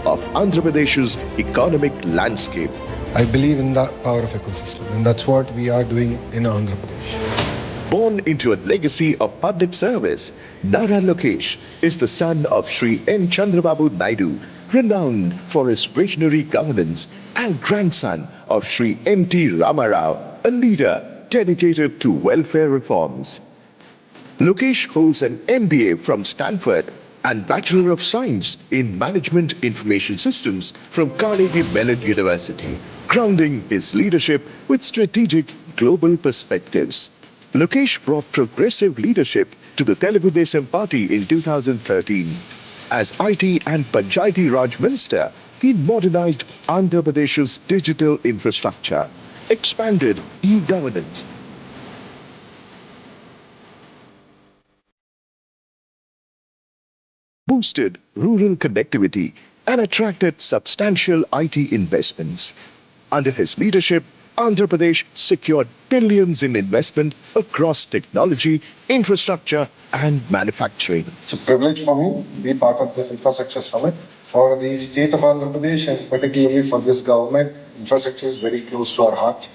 of Andhra Pradesh's economic landscape. I believe in the power of ecosystem, and that's what we are doing in Andhra Pradesh. Born into a legacy of public service, Nara Lokesh is the son of Sri N. Chandrababu Naidu, renowned for his visionary governance, and grandson of Sri M.T. Ramarao, a leader dedicated to welfare reforms. Lokesh holds an MBA from Stanford and Bachelor of Science in Management Information Systems from Carnegie Mellon University, grounding his leadership with strategic global perspectives. Lokesh brought progressive leadership to the Telugu Desam Party in 2013. As IT and Panchayati Raj Minister, he modernized Andhra Pradesh's digital infrastructure, expanded e-governance, boosted rural connectivity, and attracted substantial IT investments. Under his leadership, Andhra Pradesh secured billions in investment across technology, infrastructure, and manufacturing. It's a privilege for me to be part of this infrastructure summit. For the state of Andhra Pradesh and particularly for this government, infrastructure is very close to our heart.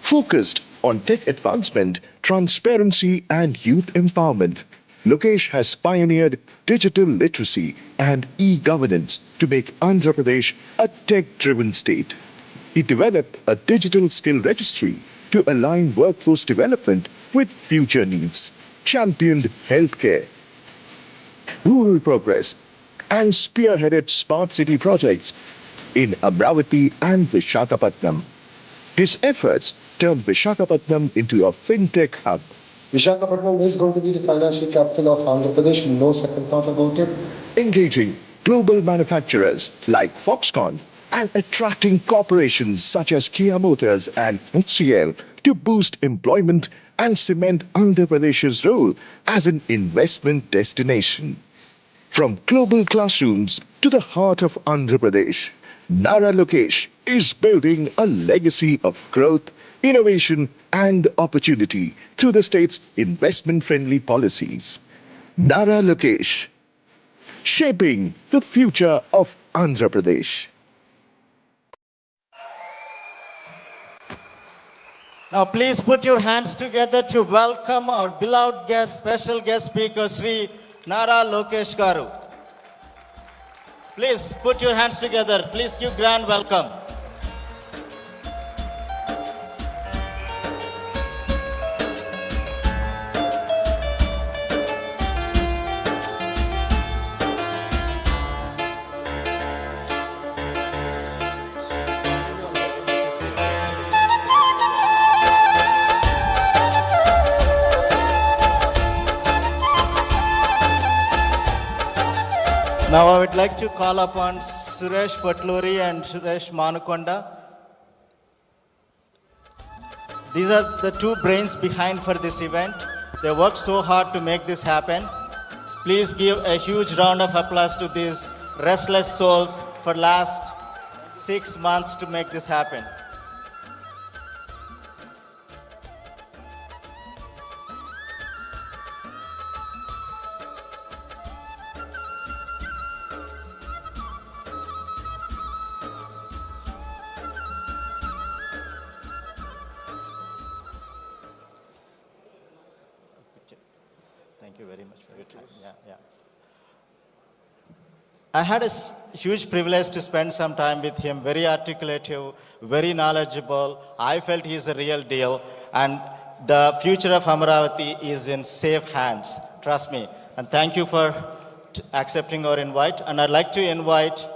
Focused on tech advancement, transparency, and youth empowerment, Lokesh has pioneered digital literacy and e-governance to make Andhra Pradesh a tech-driven state. He developed a digital skill registry to align workforce development with future needs, championed healthcare, rural progress, and spearheaded smart city projects in Amravati and Visakhapatnam. His efforts turned Visakhapatnam into a fintech hub. Visakhapatnam is going to be the financial capital of Andhra Pradesh, no second thought about it. Engaging global manufacturers like Foxconn and attracting corporations such as Kia Motors and HCL to boost employment and cement Andhra Pradesh's role as an investment destination. From global classrooms to the heart of Andhra Pradesh, Nara Lokesh is building a legacy of growth, innovation, and opportunity through the state's investment-friendly policies. Nara Lokesh, shaping the future of Andhra Pradesh. Now please put your hands together to welcome our beloved guest, special guest speaker, Sri Nara Lokesh Garu. Please put your hands together. Please give grand welcome. Now I would like to call upon Suresh Patluri and Suresh Manukonda. These are the two brains behind for this event. They worked so hard to make this happen. Please give a huge round of applause to these restless souls for last 6 months to make this happen. Thank you very much for your time. Yeah. I had a huge privilege to spend some time with him, very articulative, very knowledgeable. I felt he's the real deal, and the future of Amravati is in safe hands. Trust me. And thank you for accepting our invite. And I'd like to invite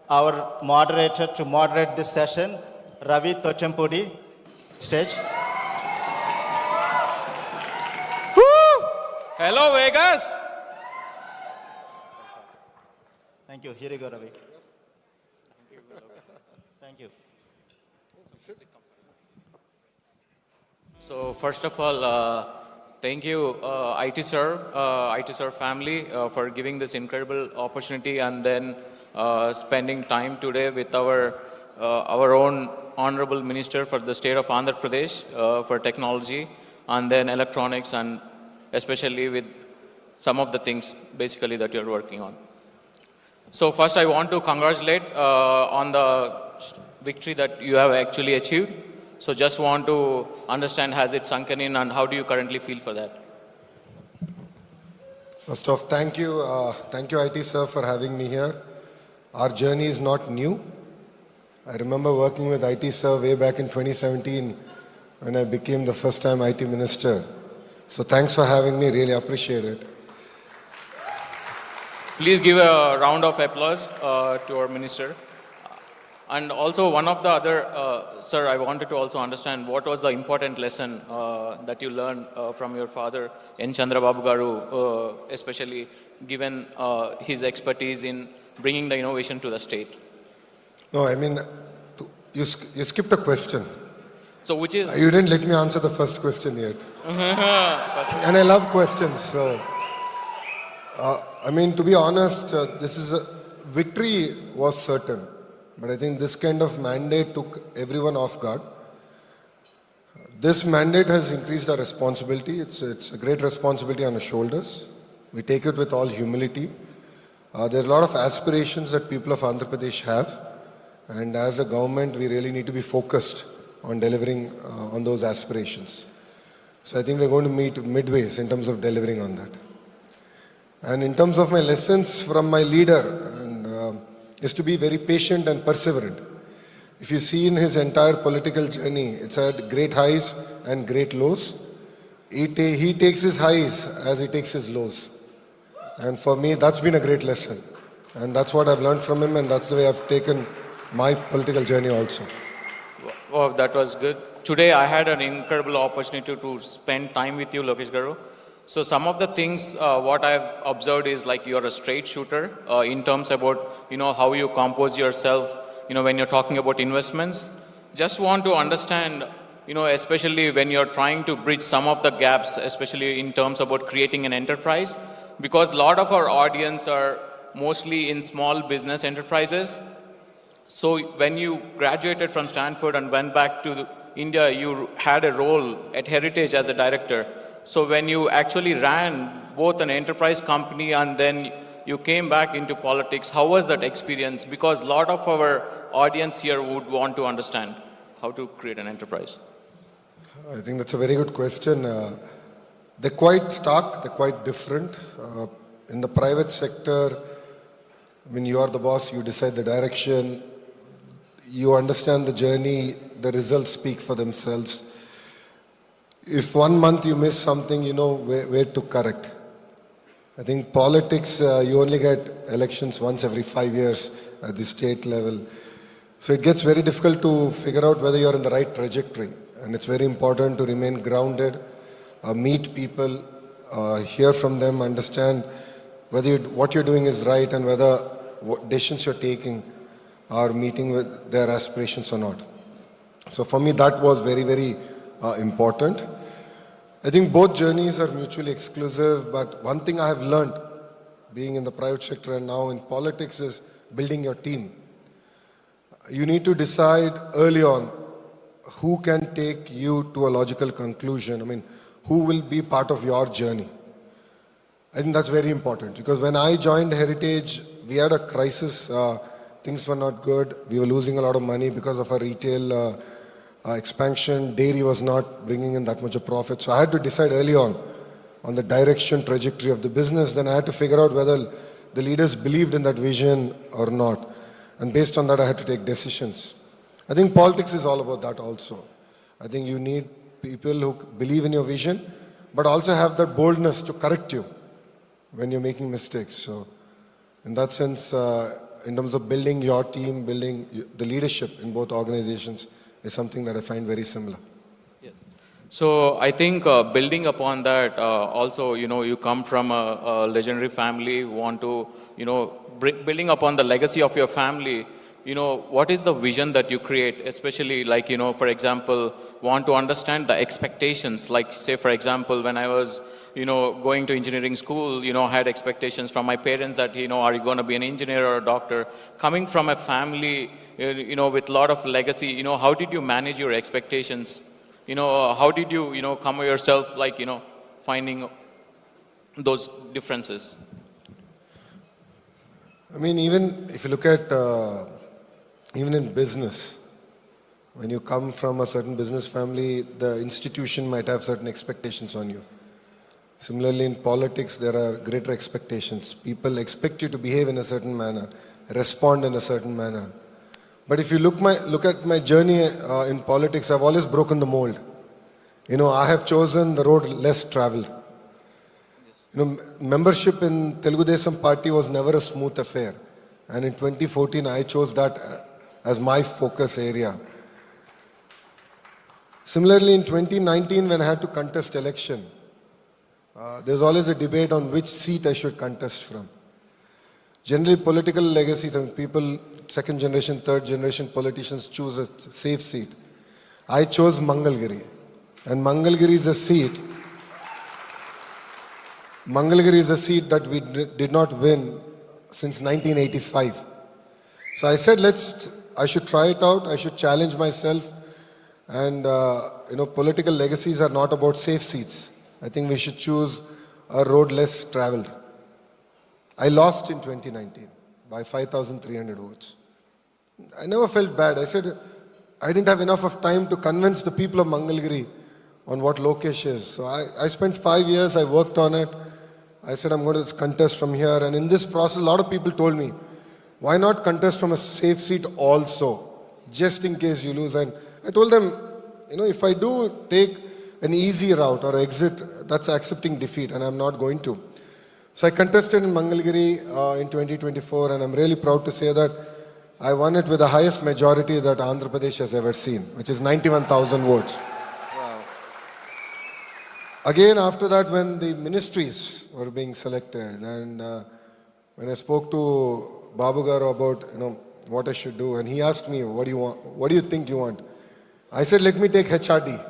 our moderator to moderate this session, Ravi Tochempudi, stage. Hello, Vegas. Thank you. Here you go, Ravi. Thank you. So first of all, thank you, IT Sir family for giving this incredible opportunity and then spending time today with our own Honorable Minister for the state of Andhra Pradesh for technology and then electronics and especially with some of the things basically that you're working on. So first I want to congratulate on the victory that you have actually achieved. So just want to understand, has it sunken in and how do you currently feel for that? First off, thank you, IT sir, for having me here. Our journey is not new. I remember working with IT sir way back in 2017 when I became the first time IT minister. So thanks for having me, really appreciate it. Please give a round of applause to our minister. And also one of the other, sir, I wanted to also understand what was the important lesson that you learned from your father, N. Chandrababu Garu, especially given his expertise in bringing the innovation to the state. No, I mean, you skipped a question. So which is... You didn't let me answer the first question yet. And I love questions, so... I mean, to be honest, victory was certain. But I think this kind of mandate took everyone off guard. This mandate has increased our responsibility. It's a great responsibility on our shoulders. We take it with all humility. There are a lot of aspirations that people of Andhra Pradesh have. And as a government, we really need to be focused on delivering on those aspirations. So I think we're going to meet midways in terms of delivering on that. And in terms of my lessons from my leader, is to be very patient and perseverant. If you see in his entire political journey, it's had great highs and great lows. He takes his highs as he takes his lows. And for me, that's been a great lesson. And that's what I've learned from him, and that's the way I've taken my political journey also. Oh, that was good. Today I had an incredible opportunity to spend time with you, Lokesh Garu. So some of the things what I've observed is like you're a straight shooter in terms about, how you compose yourself, when you're talking about investments. Just want to understand, especially when you're trying to bridge some of the gaps, especially in terms about creating an enterprise, because a lot of our audience are mostly in small business enterprises. So when you graduated from Stanford and went back to India, you had a role at Heritage as a director. So when you actually ran both an enterprise company and then you came back into politics, how was that experience? Because a lot of our audience here would want to understand how to create an enterprise. I think that's a very good question. They're quite stark, they're quite different. In the private sector, when you are the boss, you decide the direction, you understand the journey, the results speak for themselves. If 1 month you miss something, you know where to correct. I think politics, you only get elections once every 5 years at the state level. So it gets very difficult to figure out whether you're in the right trajectory. And it's very important to remain grounded, meet people, hear from them, understand whether what you're doing is right and whether what decisions you're taking are meeting with their aspirations or not. So for me, that was very, very important. I think both journeys are mutually exclusive, but one thing I have learned being in the private sector and now in politics is building your team. You need to decide early on who can take you to a logical conclusion. I mean, who will be part of your journey. I think that's very important because when I joined Heritage, we had a crisis. Things were not good. We were losing a lot of money because of our retail expansion. Dairy was not bringing in that much of profit. So I had to decide early on the direction, trajectory of the business. Then I had to figure out whether the leaders believed in that vision or not. And based on that, I had to take decisions. I think politics is all about that also. I think you need people who believe in your vision, but also have that boldness to correct you when you're making mistakes. So in that sense, in terms of building your team, building the leadership in both organizations is something that I find very similar. Yes. So I think building upon that, also, you come from a legendary family, want to, building upon the legacy of your family, what is the vision that you create, especially like, for example, want to understand the expectations, like say, for example, when I was, going to engineering school, I had expectations from my parents that, are you going to be an engineer or a doctor? Coming from a family, with a lot of legacy, how did you manage your expectations? How did you, come yourself, like, finding those differences? I mean, even if you look at, even in business, when you come from a certain business family, the institution might have certain expectations on you. Similarly, in politics, there are greater expectations. People expect you to behave in a certain manner, respond in a certain manner. But if you look at my journey in politics, I've always broken the mold. You know, I have chosen the road less traveled. You know, membership in Telugu Desam Party was never a smooth affair. And in 2014, I chose that as my focus area. Similarly, in 2019, when I had to contest election, there's always a debate on which seat I should contest from. Generally, political legacies, I mean, people, second generation, third generation politicians choose a safe seat. I chose Mangalgiri. And Mangalgiri is a seat that we did not win since 1985. So I said, I should try it out, I should challenge myself. And, political legacies are not about safe seats. I think we should choose a road less traveled. I lost in 2019 by 5,300 votes. I never felt bad. I said, I didn't have enough of time to convince the people of Mangalgiri on what Lokesh is. So I spent 5 years, I worked on it. I said, I'm going to contest from here. And in this process, a lot of people told me, why not contest from a safe seat also, just in case you lose? And I told them, if I do take an easy route or exit, that's accepting defeat, and I'm not going to. So I contested in Mangalgiri in 2024, and I'm really proud to say that I won it with the highest majority that Andhra Pradesh has ever seen, which is 91,000 votes. Wow. Again, after that, when the ministries were being selected, and when I spoke to Babu Garu about what I should do, and he asked me, what do you want? What do you think you want? I said, let me take HRD.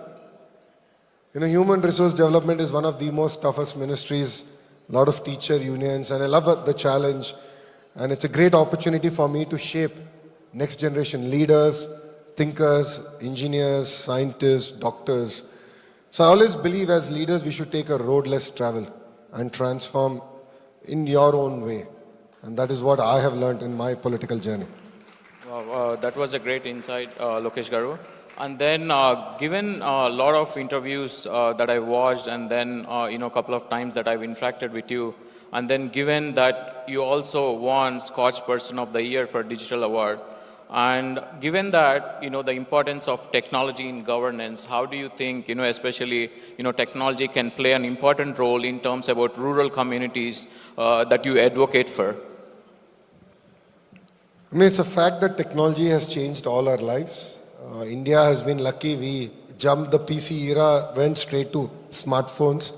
Human resource development is one of the most toughest ministries, a lot of teacher unions, and I love the challenge. And it's a great opportunity for me to shape next generation leaders, thinkers, engineers, scientists, doctors. So I always believe as leaders, we should take a road less traveled and transform in your own way. And that is what I have learned in my political journey. Wow, that was a great insight, Lokesh Garu. And then given a lot of interviews that I watched, and then a couple of times that I've interacted with you, and then given that you also won Scotch Person of the Year for Digital Award, and given that the importance of technology in governance, how do you think especially technology can play an important role in terms about rural communities that you advocate for? I mean, it's a fact that technology has changed all our lives. India has been lucky. We jumped the PC era, went straight to smartphones.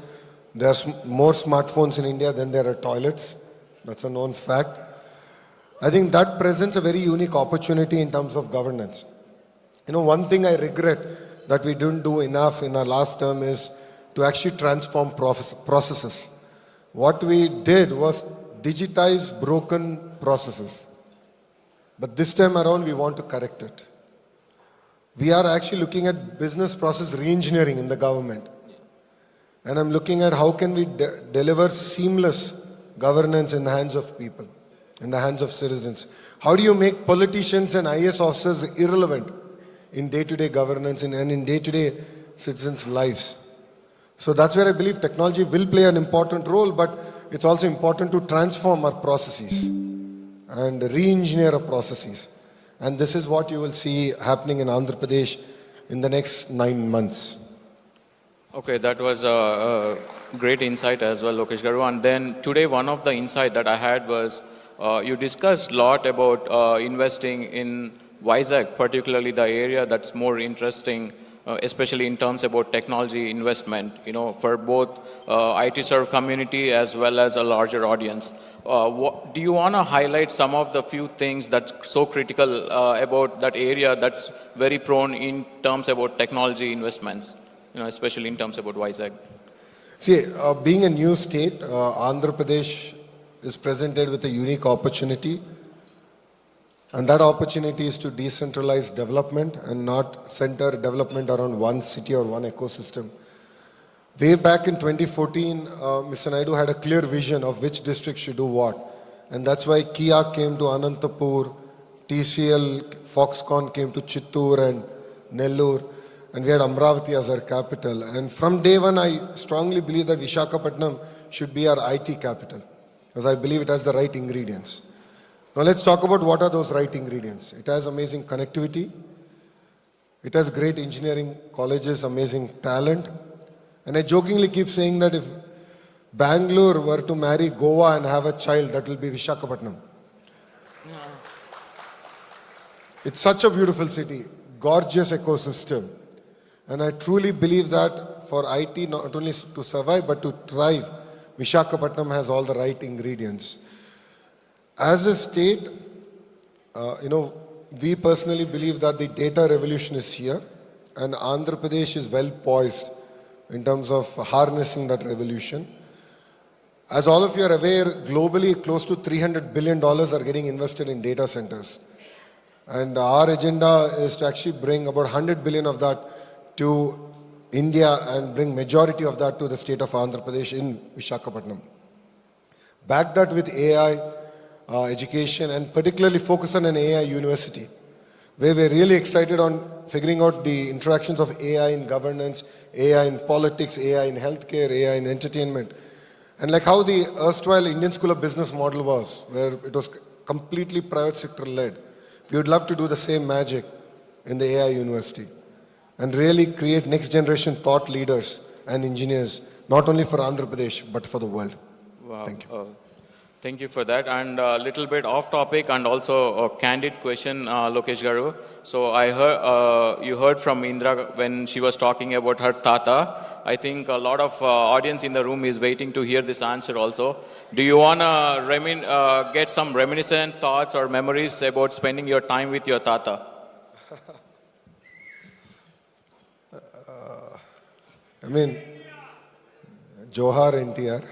There's more smartphones in India than there are toilets. That's a known fact. I think that presents a very unique opportunity in terms of governance. One thing I regret that we didn't do enough in our last term is to actually transform processes. What we did was digitize broken processes. But this time around, we want to correct it. We are actually looking at business process re-engineering in the government. And I'm looking at how can we deliver seamless governance in the hands of people, in the hands of citizens. How do you make politicians and IAS officers irrelevant in day-to-day governance and in day-to-day citizens' lives? So that's where I believe technology will play an important role, but it's also important to transform our processes and re-engineer our processes. And this is what you will see happening in Andhra Pradesh in the next 9 months. Okay, that was a great insight as well, Lokesh Garu. And then today, one of the insight that I had was you discussed a lot about investing in Vizag, particularly the area that's more interesting, especially in terms about technology investment, for both IT serve community as well as a larger audience. Do you want to highlight some of the few things that's so critical about that area that's very prone in terms about technology investments, especially in terms about Vizag? See, being a new state, Andhra Pradesh is presented with a unique opportunity. And that opportunity is to decentralize development and not center development around one city or one ecosystem. Way back in 2014, Mr. Naidu had a clear vision of which district should do what. And that's why Kia came to Anantapur, TCL, Foxconn came to Chittoor and Nellore, and we had Amravati as our capital. And from day one, I strongly believe that Visakhapatnam should be our IT capital, because I believe it has the right ingredients. Now let's talk about what are those right ingredients. It has amazing connectivity. It has great engineering colleges, amazing talent. And I jokingly keep saying that if Bangalore were to marry Goa and have a child, that will be Visakhapatnam. It's such a beautiful city, gorgeous ecosystem. And I truly believe that for IT, not only to survive, but to thrive, Visakhapatnam has all the right ingredients. As a state, we personally believe that the data revolution is here, and Andhra Pradesh is well poised in terms of harnessing that revolution. As all of you are aware, globally close to $300 billion are getting invested in data centers. And our agenda is to actually bring about 100 billion of that to India and bring majority of that to the state of Andhra Pradesh in Visakhapatnam. Back that with AI, education, and particularly focus on an AI university, where we're really excited on figuring out the interactions of AI in governance, AI in politics, AI in healthcare, AI in entertainment. And like how the erstwhile Indian School of Business model was, where it was completely private sector led, we would love to do the same magic in the AI university and really create next generation thought leaders and engineers, not only for Andhra Pradesh, but for the world. Wow. Thank you. Thank you for that. And a little bit off topic and also a candid question, Lokesh Garu. So I heard, you heard from Indra when she was talking about her Tata. I think a lot of audience in the room is waiting to hear this answer also. Do you want to get some reminiscent thoughts or memories about spending your time with your Tata? Johar NTR.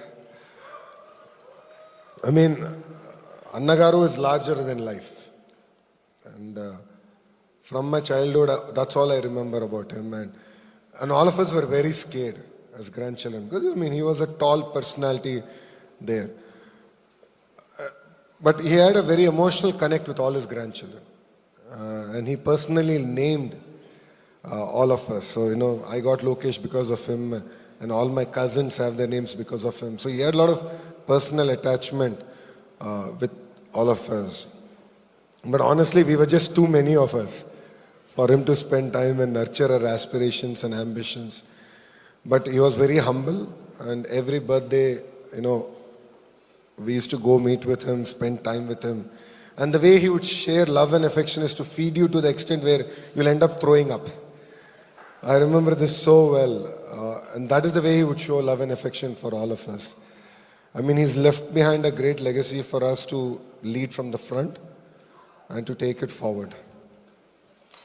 Annagaru is larger than life. And from my childhood, that's all I remember about him. And all of us were very scared as grandchildren. Because, he was a tall personality there. But he had a very emotional connect with all his grandchildren. And he personally named all of us. So, I got Lokesh because of him. And all my cousins have their names because of him. So he had a lot of personal attachment with all of us. But honestly, we were just too many of us for him to spend time and nurture our aspirations and ambitions. But he was very humble, and every birthday, we used to go meet with him, spend time with him. And the way he would share love and affection is to feed you to the extent where you'll end up throwing up. I remember this so well. And that is the way he would show love and affection for all of us. He's left behind a great legacy for us to lead from the front and to take it forward.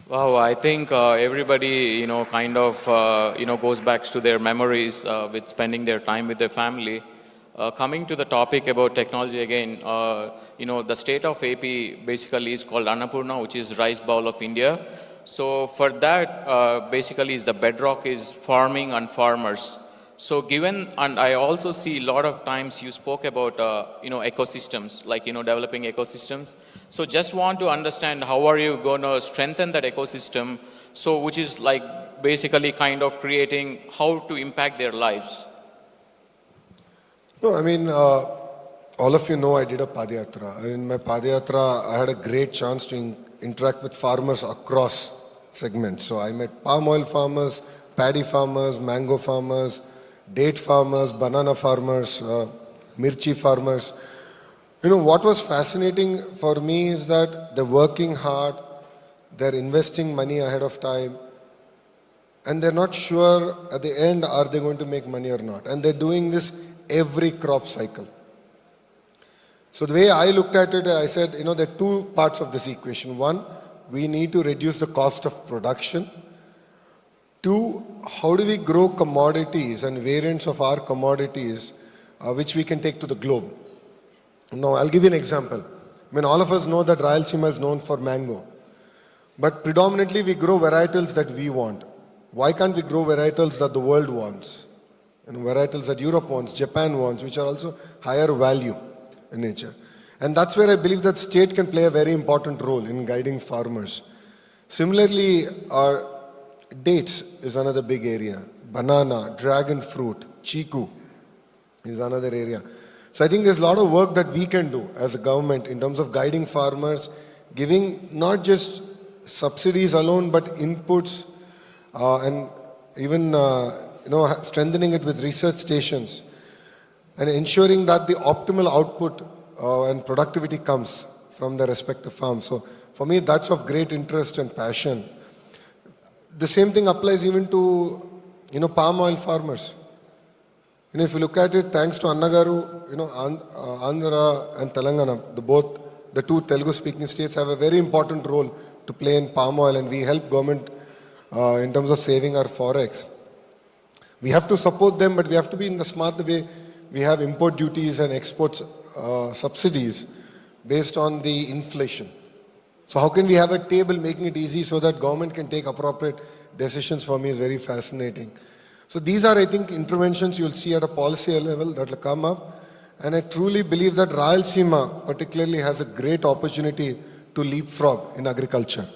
Wow, I think everybody, goes back to their memories with spending their time with their family. Coming to the topic about technology again, the state of AP basically is called Annapurna, which is rice bowl of India. So for that, basically is the bedrock is farming and farmers. So given, and I also see a lot of times you spoke about, ecosystems, like, developing ecosystems. So just want to understand how are you going to strengthen that ecosystem? So which is like basically kind of creating how to impact their lives. No, all of you know I did a Padayatra. In my Padayatra, I had a great chance to interact with farmers across segments. So I met palm oil farmers, paddy farmers, mango farmers, date farmers, banana farmers, mirchi farmers. What was fascinating for me is that they're working hard, they're investing money ahead of time, and they're not sure at the end are they going to make money or not. And they're doing this every crop cycle. So the way I looked at it, I said, there are two parts of this equation. One, we need to reduce the cost of production. Two, how do we grow commodities and variants of our commodities which we can take to the globe? Now, I'll give you an example. All of us know that Rayalaseema is known for mango. But predominantly we grow varietals that we want. Why can't we grow varietals that the world wants? Varietals that Europe wants, Japan wants, which are also higher value in nature. And that's where I believe that state can play a very important role in guiding farmers. Similarly, our dates is another big area. Banana, dragon fruit, chiku is another area. So I think there's a lot of work that we can do as a government in terms of guiding farmers, giving not just subsidies alone, but inputs and even strengthening it with research stations and ensuring that the optimal output and productivity comes from the respective farms. So for me, that's of great interest and passion. The same thing applies even to palm oil farmers. If you look at it, thanks to Annagaru, Andhra and Telangana, the two Telugu-speaking states have a very important role to play in palm oil, and we help government in terms of saving our forex. We have to support them, but we have to be in the smart way. We have import duties and exports subsidies based on the inflation. So how can we have a table making it easy so that government can take appropriate decisions? For me is very fascinating. So these are, I think, interventions you'll see at a policy level that will come up. And I truly believe that Rayalaseema particularly has a great opportunity to leapfrog in agriculture.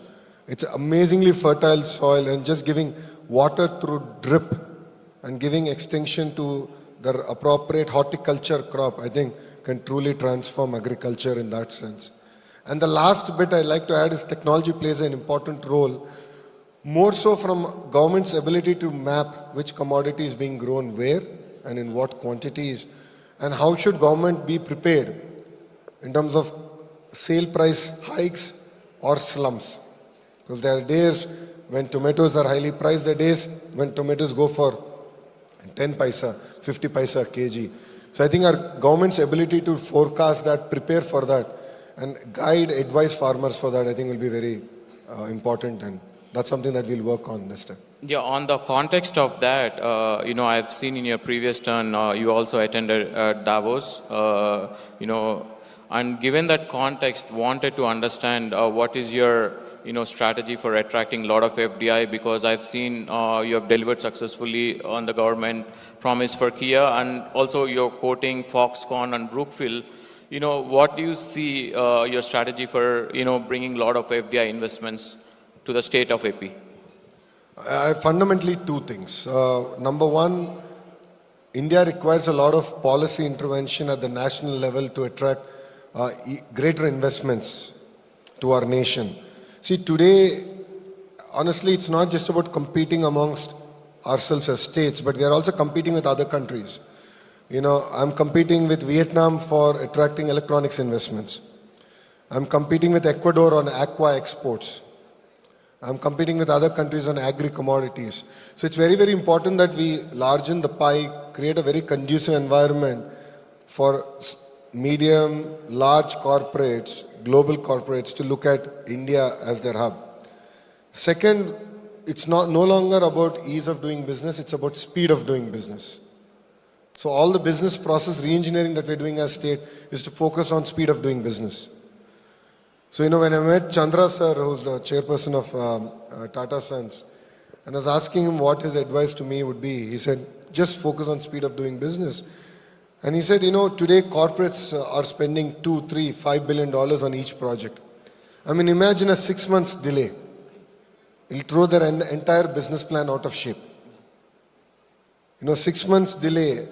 It's amazingly fertile soil, and just giving water through drip and giving extension to the appropriate horticulture crop, I think, can truly transform agriculture in that sense. And the last bit I'd like to add is technology plays an important role, more so from government's ability to map which commodity is being grown where and in what quantities, and how should government be prepared in terms of sale price hikes or slumps. Because there are days when tomatoes are highly priced, there are days when tomatoes go for 10 paisa, 50 paisa kg. So I think our government's ability to forecast that, prepare for that, and guide, advise farmers for that, I think will be very important, and that's something that we'll work on this time. Yeah, on the context of that, I've seen in your previous turn, you also attended Davos, and given that context, wanted to understand what is your strategy for attracting a lot of FDI, because I've seen you have delivered successfully on the government promise for Kia, and also you're quoting Foxconn and Brookfield. What do you see your strategy for bringing a lot of FDI investments to the state of AP? Fundamentally two things. Number one, India requires a lot of policy intervention at the national level to attract greater investments to our nation. See, today, honestly, it's not just about competing amongst ourselves as states, but we are also competing with other countries. I'm competing with Vietnam for attracting electronics investments. I'm competing with Ecuador on aqua exports. I'm competing with other countries on agri-commodities. So it's very, very important that we largen the pie, create a very conducive environment for medium, large corporates, global corporates to look at India as their hub. Second, it's no longer about ease of doing business, it's about speed of doing business. So all the business process re-engineering that we're doing as state is to focus on speed of doing business. So when I met Chandra sir, who's the chairperson of Tata Sons, and I was asking him what his advice to me would be, he said, just focus on speed of doing business. And he said, today corporates are spending $2, $3, $5 billion on each project. I mean, imagine a 6 months delay. It'll throw their entire business plan out of shape. 6 months delay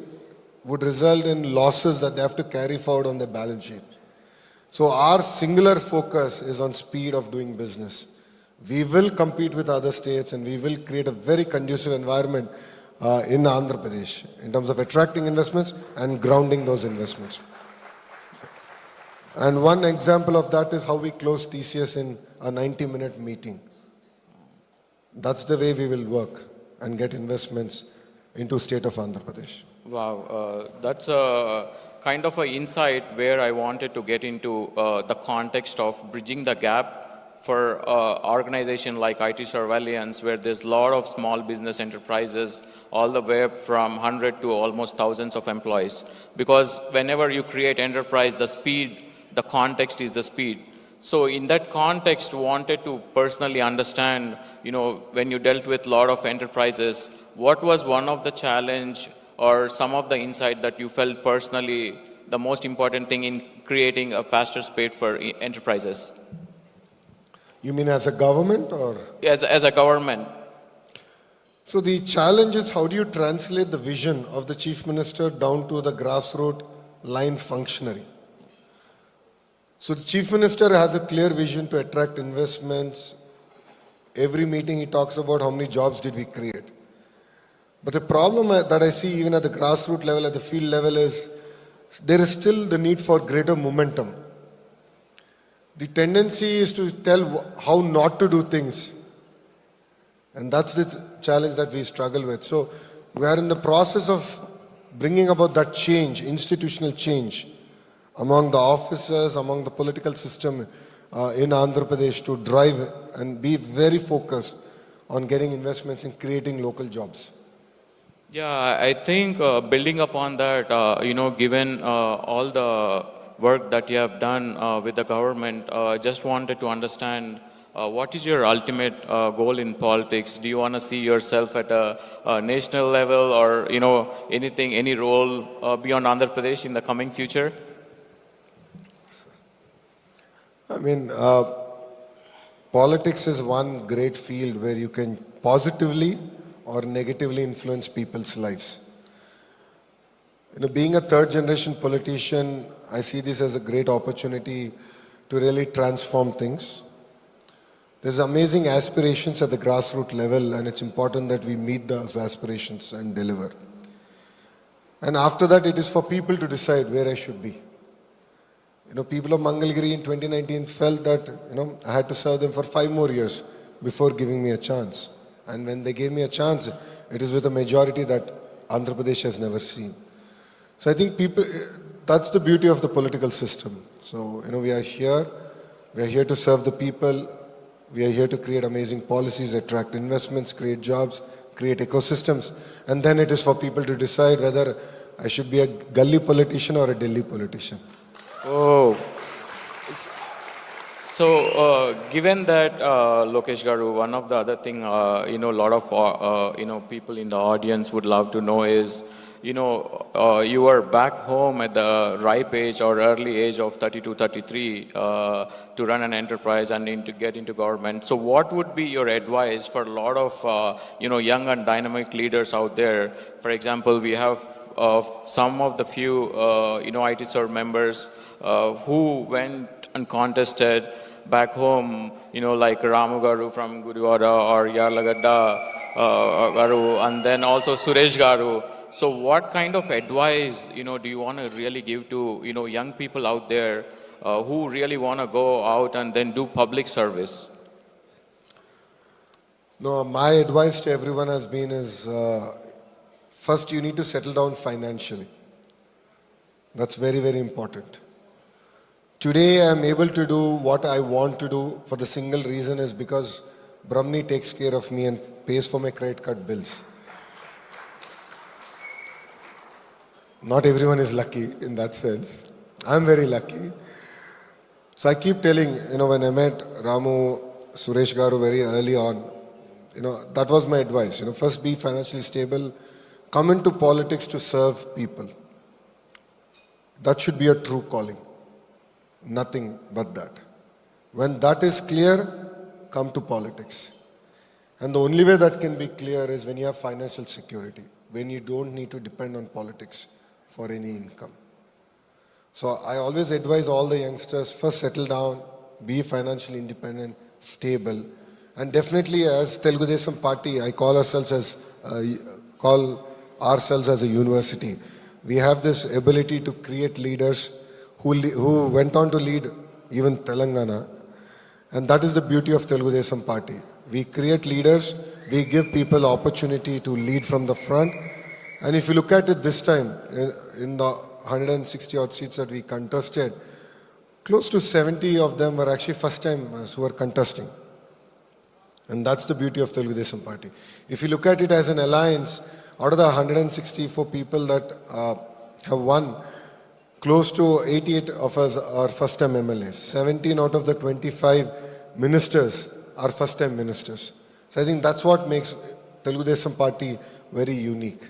would result in losses that they have to carry forward on their balance sheet. So our singular focus is on speed of doing business. We will compete with other states, and we will create a very conducive environment in Andhra Pradesh in terms of attracting investments and grounding those investments. And one example of that is how we closed TCS in a 90-minute meeting. That's the way we will work and get investments into state of Andhra Pradesh. Wow, that's a kind of an insight where I wanted to get into the context of bridging the gap for organization like IT Surveillance, where there's a lot of small business enterprises, all the way from 100 to almost thousands of employees. Because whenever you create enterprise, the speed, the context is the speed. So in that context, wanted to personally understand, when you dealt with a lot of enterprises, what was one of the challenge or some of the insight that you felt personally the most important thing in creating a faster space for enterprises You mean as a government or? as a government? So the challenge is how do you translate the vision of the Chief Minister down to the grassroots line functionary? So the Chief Minister has a clear vision to attract investments. Every meeting he talks about how many jobs did we create. But the problem that I see even at the grassroots level, at the field level is there is still the need for greater momentum. The tendency is to tell how not to do things. And that's the challenge that we struggle with. So we are in the process of bringing about that change, institutional change among the officers, among the political system in Andhra Pradesh to drive and be very focused on getting investments and creating local jobs. Yeah, I think building upon that, given all the work that you have done with the government, just wanted to understand what is your ultimate goal in politics? Do you want to see yourself at a national level or, anything, any role beyond Andhra Pradesh in the coming future? I mean, politics is one great field where you can positively or negatively influence people's lives. Being a third generation politician, I see this as a great opportunity to really transform things. There's amazing aspirations at the grassroots level, and it's important that we meet those aspirations and deliver. And after that, it is for people to decide where I should be. People of Mangalgiri in 2019 felt that, I had to serve them for 5 more years before giving me a chance. And when they gave me a chance, it is with a majority that Andhra Pradesh has never seen. So I think that's the beauty of the political system. So, we are here to serve the people. We are here to create amazing policies, attract investments, create jobs, create ecosystems. And then it is for people to decide whether I should be a gully politician or a Delhi politician. Oh, so given that, Lokesh Garu, one of the other thing, a lot of, people in the audience would love to know is, you were back home at the ripe age or early age of 32, 33 to run an enterprise and to get into government. So what would be your advice for a lot of, young and dynamic leaders out there? For example, we have some of the few, IT serve members who went and contested back home, like Ramu Garu from Gudivada or Yarlagadda Garu, and then also Suresh Garu. So what kind of advice, do you want to really give to, young people out there who really want to go out and then do public service? No, my advice to everyone has been is, first you need to settle down financially. That's very, very important. Today I am able to do what I want to do for the single reason is because Brahmani takes care of me and pays for my credit card bills. Not everyone is lucky in that sense. I'm very lucky. So I keep telling, when I met Ramu, Suresh Garu very early on, that was my advice. First be financially stable, come into politics to serve people. That should be a true calling. Nothing but that. When that is clear, come to politics. And the only way that can be clear is when you have financial security, when you don't need to depend on politics for any income. So I always advise all the youngsters, first settle down, be financially independent, stable. And definitely as Telugu Desam Party, I call ourselves as a university. We have this ability to create leaders who went on to lead even Telangana. And that is the beauty of Telugu Desam Party. We create leaders, we give people opportunity to lead from the front. And if you look at it this time, in the 160 odd seats that we contested, close to 70 of them were actually first timers who were contesting. And that's the beauty of Telugu Desam Party. If you look at it as an alliance, out of the 164 people that have won, close to 88 of us are first time MLAs. 17 out of the 25 ministers are first time ministers. So I think that's what makes Telugu Desam Party very unique.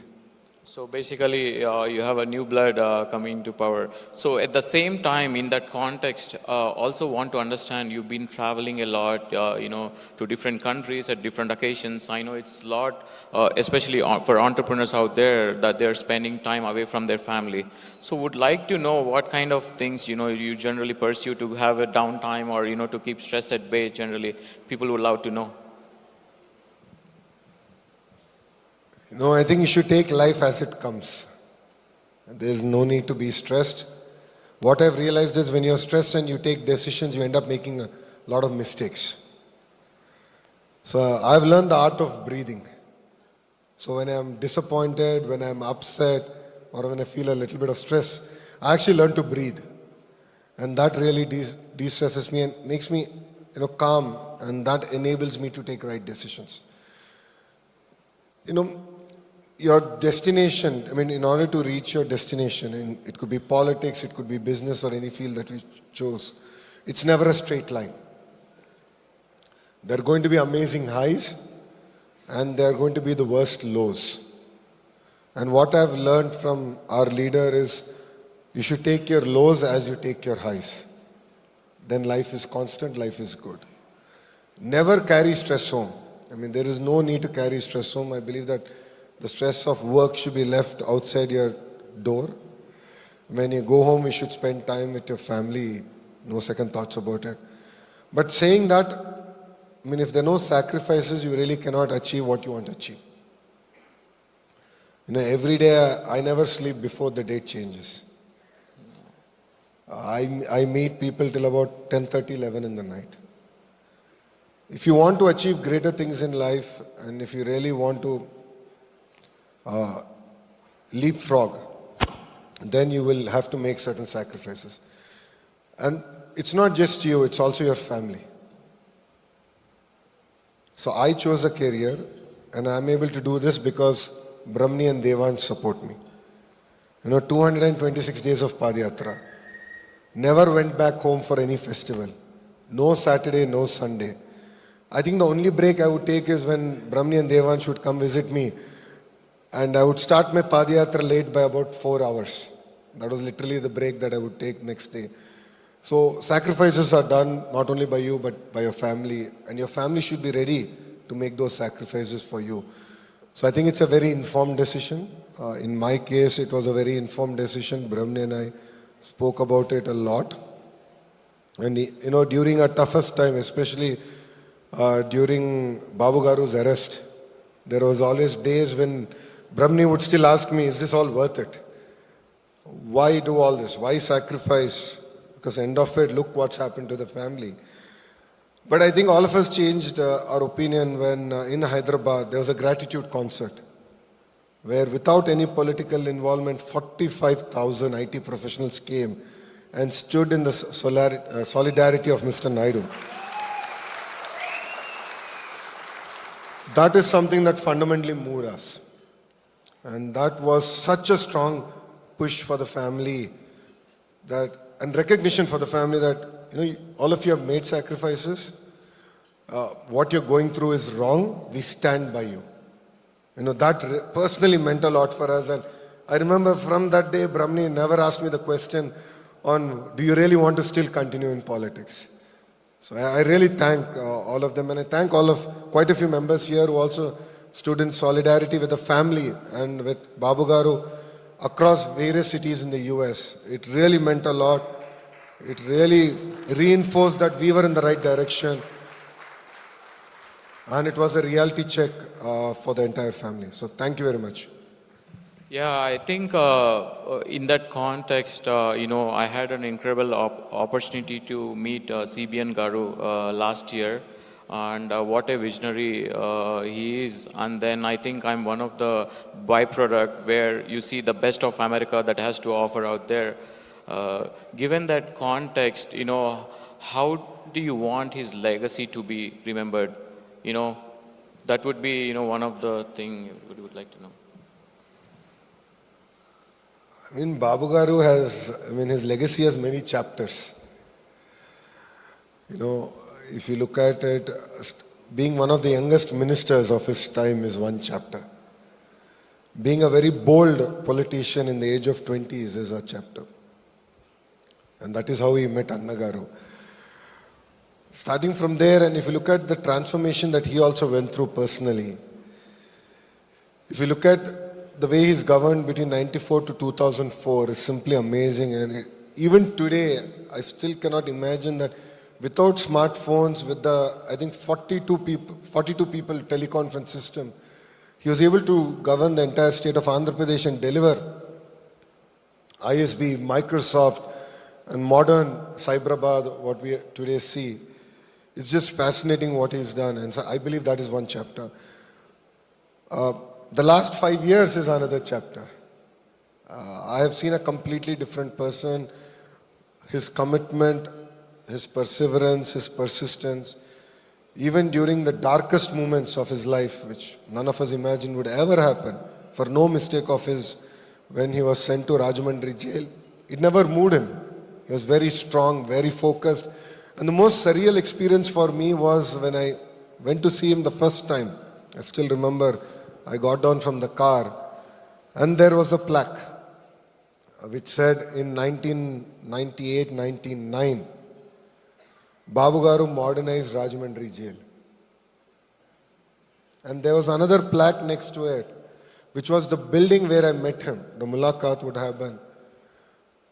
So basically, you have a new blood coming to power. So at the same time, in that context, also want to understand you've been traveling a lot, to different countries at different occasions. I know it's a lot, especially for entrepreneurs out there, that they're spending time away from their family. So would like to know what kind of things, you generally pursue to have a downtime or, to keep stress at bay generally. People would love to know. No, I think you should take life as it comes. There's no need to be stressed. What I've realized is when you're stressed and you take decisions, you end up making a lot of mistakes. So I've learned the art of breathing. So when I'm disappointed, when I'm upset, or when I feel a little bit of stress, I actually learn to breathe. And that really de-stresses me and makes me calm, and that enables me to take right decisions. Your destination, in order to reach your destination, and it could be politics, it could be business or any field that we chose, it's never a straight line. There are going to be amazing highs and there are going to be the worst lows. And what I've learned from our leader is you should take your lows as you take your highs. Then life is constant, life is good. Never carry stress home. There is no need to carry stress home. I believe that the stress of work should be left outside your door. When you go home, you should spend time with your family. No second thoughts about it. But saying that, if there are no sacrifices, you really cannot achieve what you want to achieve. Every day, I never sleep before the date changes. I meet people till about 10:30, 11 in the night. If you want to achieve greater things in life, and if you really want to leapfrog, then you will have to make certain sacrifices. And it's not just you, it's also your family. So I chose a career, and I'm able to do this because Brahmani and Devansh support me. 226 days of Padayatra. Never went back home for any festival. No Saturday, no Sunday. I think the only break I would take is when Brahmani and Devansh would come visit me, and I would start my Padayatra late by about 4 hours. That was literally the break that I would take next day. So sacrifices are done not only by you but by your family, and your family should be ready to make those sacrifices for you. So I think it's a very informed decision. In my case, it was a very informed decision. Brahmani and I spoke about it a lot. And during our toughest time, especially during Babu Garu's arrest, there was always days when Brahmani would still ask me, is this all worth it? Why do all this? Why sacrifice? Because end of it, look what's happened to the family. But I think all of us changed our opinion when in Hyderabad there was a gratitude concert where without any political involvement, 45,000 IT professionals came and stood in the solidarity of Mr. Naidu. That is something that fundamentally moved us. And that was such a strong push for the family and recognition for the family that, all of you have made sacrifices. What you're going through is wrong. We stand by you. That personally meant a lot for us. And I remember from that day, Brahmani never asked me the question on, do you really want to still continue in politics? So I really thank all of them, and I thank quite a few members here who also stood in solidarity with the family and with Babu Garu across various cities in the US. It really meant a lot. It really reinforced that we were in the right direction. And it was a reality check for the entire family. So thank you very much. Yeah, I think in that context, I had an incredible opportunity to meet CBN Garu last year, and what a visionary he is. And then I think I'm one of the byproduct where you see the best of America that has to offer out there. Given that context, how do you want his legacy to be remembered? That would be, one of the things we would like to know. Babu Garu has, his legacy has many chapters. If you look at it, being one of the youngest ministers of his time is one chapter. being a very bold politician in the age of 20s is a chapter. And that is how he met Annagaru. Starting from there, and if you look at the transformation that he also went through personally, if you look at the way he's governed between 94 to 2004, is simply amazing. And even today, I still cannot imagine that without smartphones, with the, I think 42 people teleconference system, he was able to govern the entire state of Andhra Pradesh and deliver ISB, Microsoft, and modern Cyberabad, what we today see. It's just fascinating what he's done, and so I believe that is one chapter. The last 5 years is another chapter. I have seen a completely different person. His commitment, his perseverance, his persistence, even during the darkest moments of his life, which none of us imagined would ever happen, for no mistake of his, when he was sent to Rajahmundry jail, it never moved him. He was very strong, very focused. And the most surreal experience for me was when I went to see him the first time. I still remember, I got down from the car and there was a plaque which said in 1998-99, Babu Garu modernized Rajahmundry jail. And there was another plaque next to it, which was the building where I met him, the Mulaqat would happen,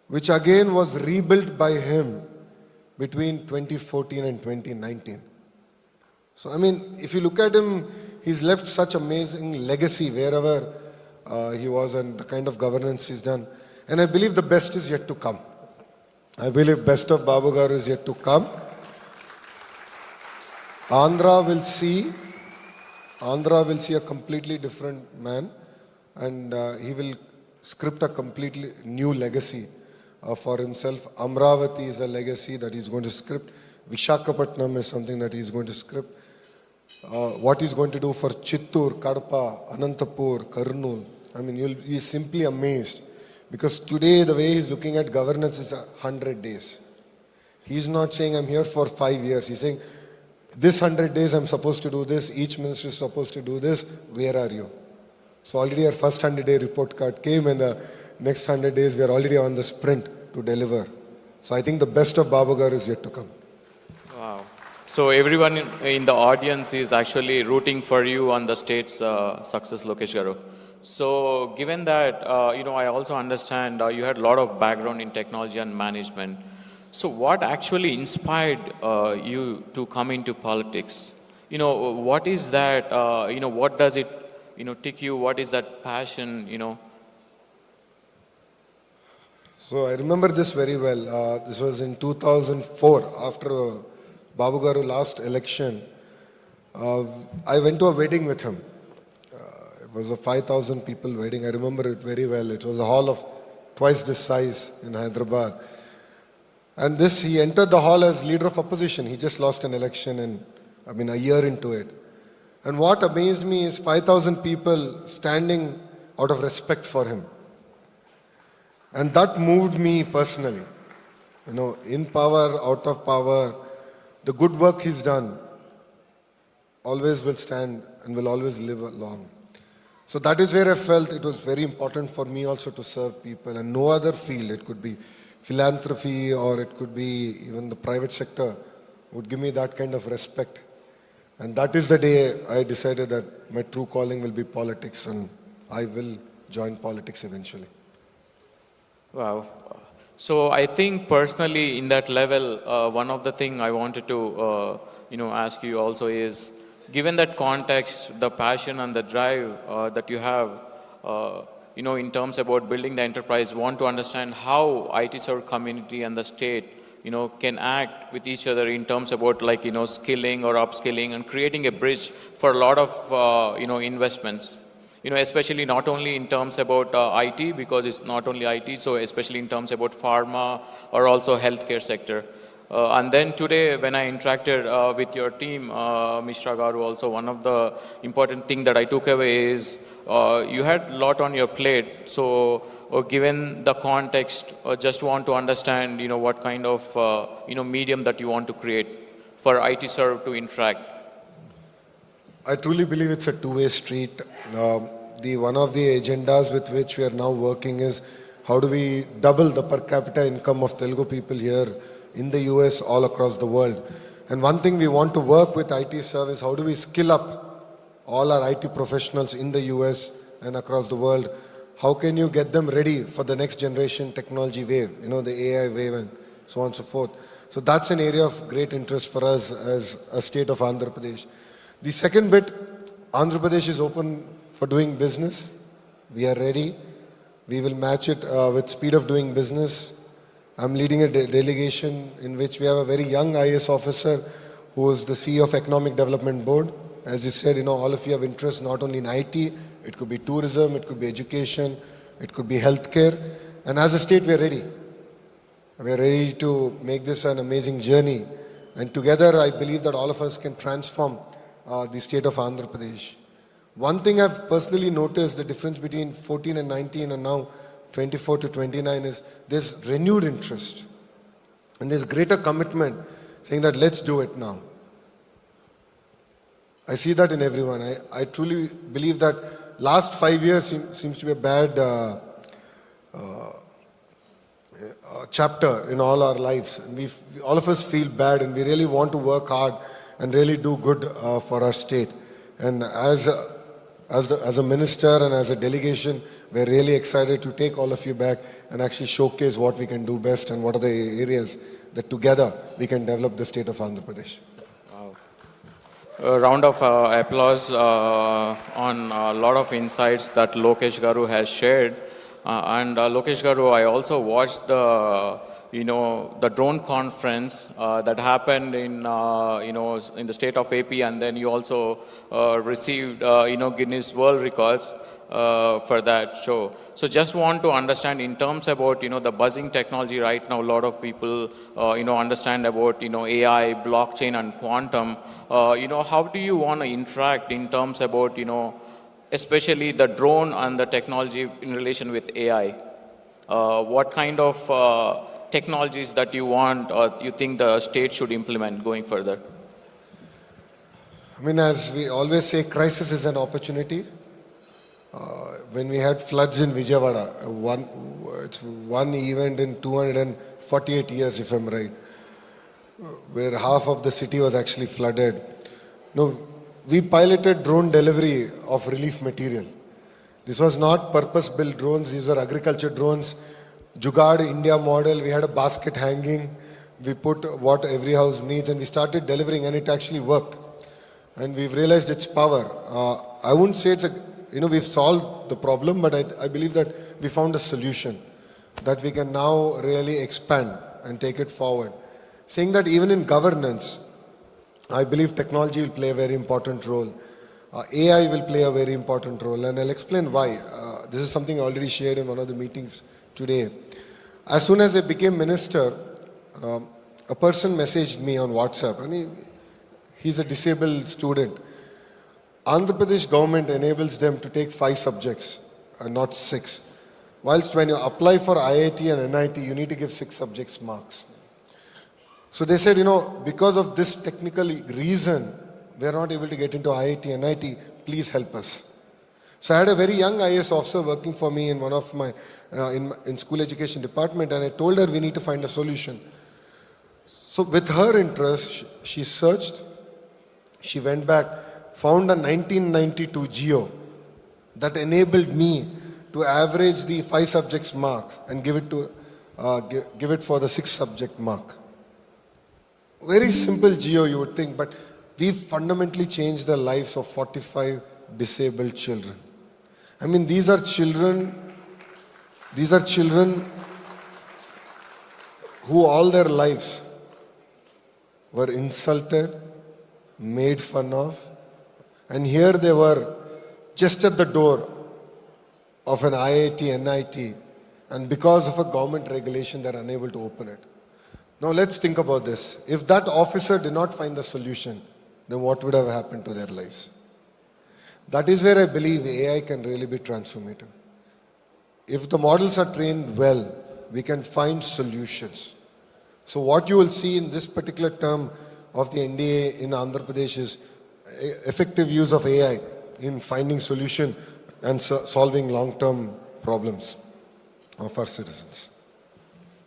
which again was rebuilt by him between 2014 and 2019. So, I mean, if you look at him, he's left such amazing legacy wherever he was and the kind of governance he's done. And I believe the best is yet to come. I believe best of Babu Garu is yet to come. Andhra will see a completely different man, and he will script a completely new legacy for himself. Amravati is a legacy that he's going to script. Vishakhapatnam is something that he's going to script. What he's going to do for Chittur, Kadapa, Anantapur, Kurnool, I mean, you'll be simply amazed. Because today, the way he's looking at governance is 100 days. He's not saying, I'm here for 5 years. He's saying, this 100 days I'm supposed to do this, each minister is supposed to do this, where are you? So already our first 100-day report card came, and the next 100 days we are already on the sprint to deliver. So I think the best of Babu Garu is yet to come. Wow. So everyone in the audience is actually rooting for you on the state's success, Lokesh Garu. So given that, I also understand you had a lot of background in technology and management. So what actually inspired you to come into politics? What is that, what does it, tick you? What is that passion, So I remember this very well. This was in 2004, after Babu Garu last election. I went to a wedding with him. It was a 5,000 people wedding. I remember it very well. It was a hall of twice this size in Hyderabad. And he entered the hall as leader of opposition. He just lost an election and, a year into it. And what amazed me is 5,000 people standing out of respect for him. And that moved me personally. In power, out of power, the good work he's done always will stand and will always live along. So that is where I felt it was very important for me also to serve people, and no other field, it could be philanthropy or it could be even the private sector, would give me that kind of respect. And that is the day I decided that my true calling will be politics, and I will join politics eventually. Wow. So I think personally in that level, one of the things I wanted to, ask you also is, given that context, the passion and the drive that you have, in terms about building the enterprise, want to understand how IT serve community and the state, can act with each other in terms about skilling or upskilling and creating a bridge for a lot of, investments. Especially not only in terms about IT, because it's not only IT, so especially in terms about pharma or also healthcare sector. And then today, when I interacted with your team, Mishra Garu, also one of the important thing that I took away is you had a lot on your plate. So given the context, just want to understand, what kind of, medium that you want to create for IT serve to interact. I truly believe it's a two-way street. one of the agendas with which we are now working is how do we double the per capita income of Telugu people here in the US, all across the world. And one thing we want to work with IT service, how do we skill up all our IT professionals in the US and across the world? How can you get them ready for the next generation technology wave, the AI wave and so on and so forth. So that's an area of great interest for us as a state of Andhra Pradesh. The second bit, Andhra Pradesh is open for doing business. We are ready. We will match it with speed of doing business. I'm leading a delegation in which we have a very young IAS officer who is the CEO of Economic Development Board. As you said, all of you have interest not only in IT, it could be tourism, it could be education, it could be healthcare. And as a state, we are ready. We are ready to make this an amazing journey. And together, I believe that all of us can transform the state of Andhra Pradesh. One thing I've personally noticed, the difference between 14 and 19 and now 24 to 29 is there's renewed interest. And there's greater commitment saying that let's do it now. I see that in everyone. I truly believe that last 5 years seems to be a bad chapter in all our lives. And all of us feel bad and we really want to work hard and really do good for our state. And as a minister and as a delegation, we're really excited to take all of you back and actually showcase what we can do best and what are the areas that together we can develop the state of Andhra Pradesh. A round of applause on a lot of insights that Lokesh Garu has shared. And Lokesh Garu, I also watched the drone conference that happened in the state of AP, and then you also received Guinness World Records for that show. So just want to understand in terms about the buzzing technology right now. A lot of people understand about AI, blockchain, and quantum. How do you want to interact in terms about especially the drone and the technology in relation with AI? What kind of technologies that you want or you think the state should implement going further? I mean, as we always say, crisis is an opportunity. When we had floods in Vijayawada, it's one event in 248 years, if I'm right, where half of the city was actually flooded. We piloted drone delivery of relief material. This was not purpose-built drones. These were agriculture drones. Jugaad India model. We had a basket hanging. We put what every house needs and we started delivering and it actually worked. And we've realized its power. I wouldn't say it's we've solved the problem, but I believe that we found a solution that we can now really expand and take it forward. Saying that even in governance, I believe technology will play a very important role. AI will play a very important role, and I'll explain why. This is something I already shared in one of the meetings today. As soon as I became minister, a person messaged me on WhatsApp, and he's a disabled student. Andhra Pradesh government enables them to take 5 subjects, not 6. Whilst when you apply for IIT and NIT, you need to give 6 subjects marks. So they said, because of this technical reason, we are not able to get into IIT and NIT, please help us. So I had a very young IAS officer working for me in one of my, in school education department, and I told her we need to find a solution. So with her interest, she searched, she went back, found a 1992 Geo that enabled me to average the 5 subjects marks and give it for the 6 subject mark. Very simple Geo, you would think, but we've fundamentally changed the lives of 45 disabled children. I mean, these are children who all their lives were insulted, made fun of, and here they were just at the door of an IIT, NIT, and because of a government regulation, they're unable to open it. Now let's think about this. If that officer did not find the solution, then what would have happened to their lives? That is where I believe AI can really be transformative. If the models are trained well, we can find solutions. So what you will see in this particular term of the NDA in Andhra Pradesh is effective use of AI in finding solution and solving long-term problems of our citizens.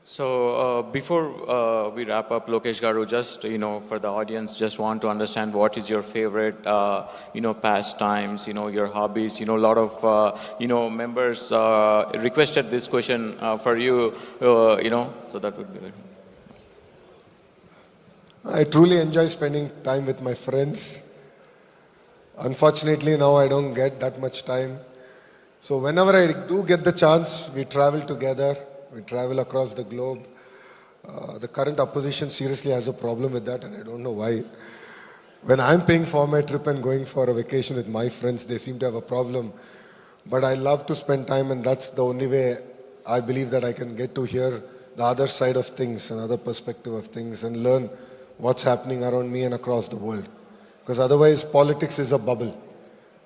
So before we wrap up, Lokesh Garu, just for the audience, just want to understand what is your favorite pastimes, your hobbies. A lot of members requested this question for you, so that would be. I truly enjoy spending time with my friends. Unfortunately, now I don't get that much time. So whenever I do get the chance, we travel together. We travel across the globe. The current opposition seriously has a problem with that, and I don't know why. When I'm paying for my trip and going for a vacation with my friends, they seem to have a problem. But I love to spend time, and that's the only way I believe that I can get to hear the other side of things, another perspective of things, and learn what's happening around me and across the world. Because otherwise, politics is a bubble.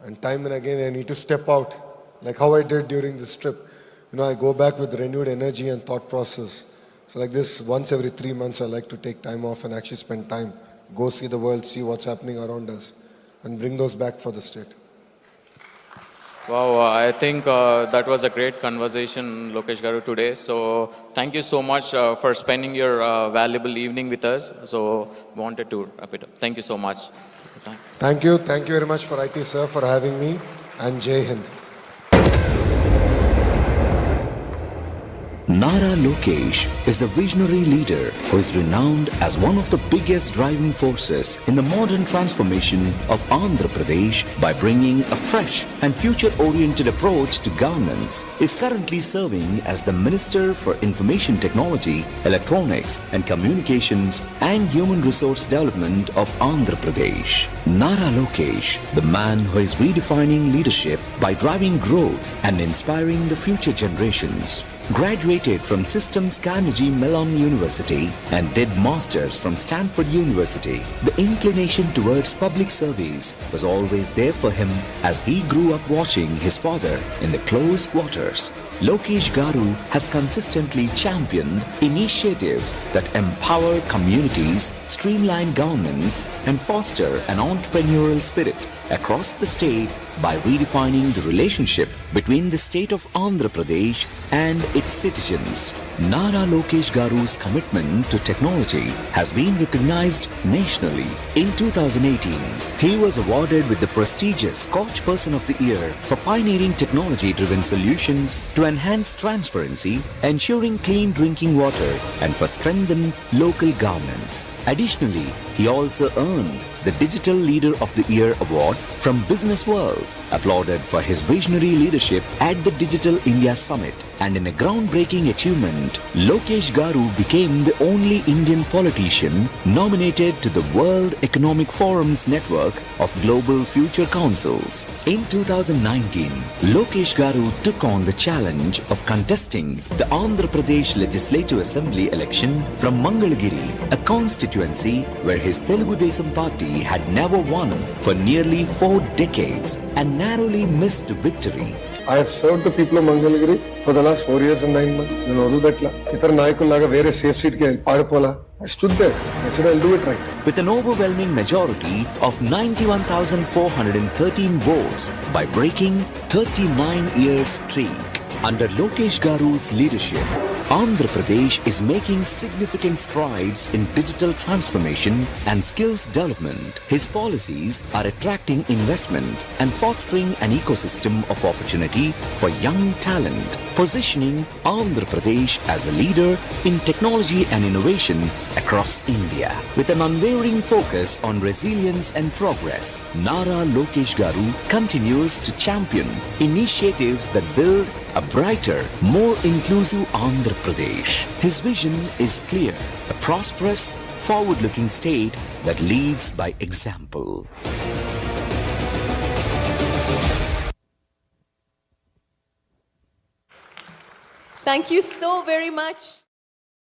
And time and again, I need to step out, like how I did during this trip. I go back with renewed energy and thought process. So like this, once every 3 months, I like to take time off and actually spend time. Go see the world, see what's happening around us, and bring those back for the state. Wow, I think that was a great conversation, Lokesh Garu, today. So thank you so much for spending your valuable evening with us. So wanted to wrap it up. Thank you so much. Thank you. Thank you very much for IT, sir, for having me. And Jai Hind. Nara Lokesh is a visionary leader who is renowned as one of the biggest driving forces in the modern transformation of Andhra Pradesh by bringing a fresh and future-oriented approach to governance. Is currently serving as the Minister for Information Technology, Electronics and Communications and Human Resource Development of Andhra Pradesh. Nara Lokesh, the man who is redefining leadership by driving growth and inspiring the future generations. Graduated from Systems Carnegie Mellon University and did masters from Stanford University. The inclination towards public service was always there for him as he grew up watching his father in the close quarters. Lokesh Garu has consistently championed initiatives that empower communities, streamline governance, and foster an entrepreneurial spirit across the state by redefining the relationship between the state of Andhra Pradesh and its citizens. Nara Lokesh Garu's commitment to technology has been recognized nationally. In 2018, he was awarded with the prestigious Koch Person of the Year for pioneering technology-driven solutions to enhance transparency, ensuring clean drinking water, and for strengthened local governance. Additionally, he also earned the Digital Leader of the Year award from Business World, applauded for his visionary leadership at the Digital India Summit. And in a groundbreaking achievement, Lokesh Garu became the only Indian politician nominated to the World Economic Forum's network of Global Future Councils. In 2019, Lokesh Garu took on the challenge of contesting the Andhra Pradesh Legislative Assembly election from Mangalagiri, a constituency where his Telugu Desam party had never won for nearly 4 decades and narrowly missed victory. I have served the people of Mangalagiri for the last 4 years and 9 months. I stood there. I said, I'll do it right. With an overwhelming majority of 91,413 votes by breaking 39 years streak. Under Lokesh Garu's leadership, Andhra Pradesh is making significant strides in digital transformation and skills development. His policies are attracting investment and fostering an ecosystem of opportunity for young talent, positioning Andhra Pradesh as a leader in technology and innovation across India. With an unwavering focus on resilience and progress, Nara Lokesh Garu continues to champion initiatives that build a brighter, more inclusive Andhra Pradesh. His vision is clear, a prosperous, forward-looking state that leads by example. Thank you so very much.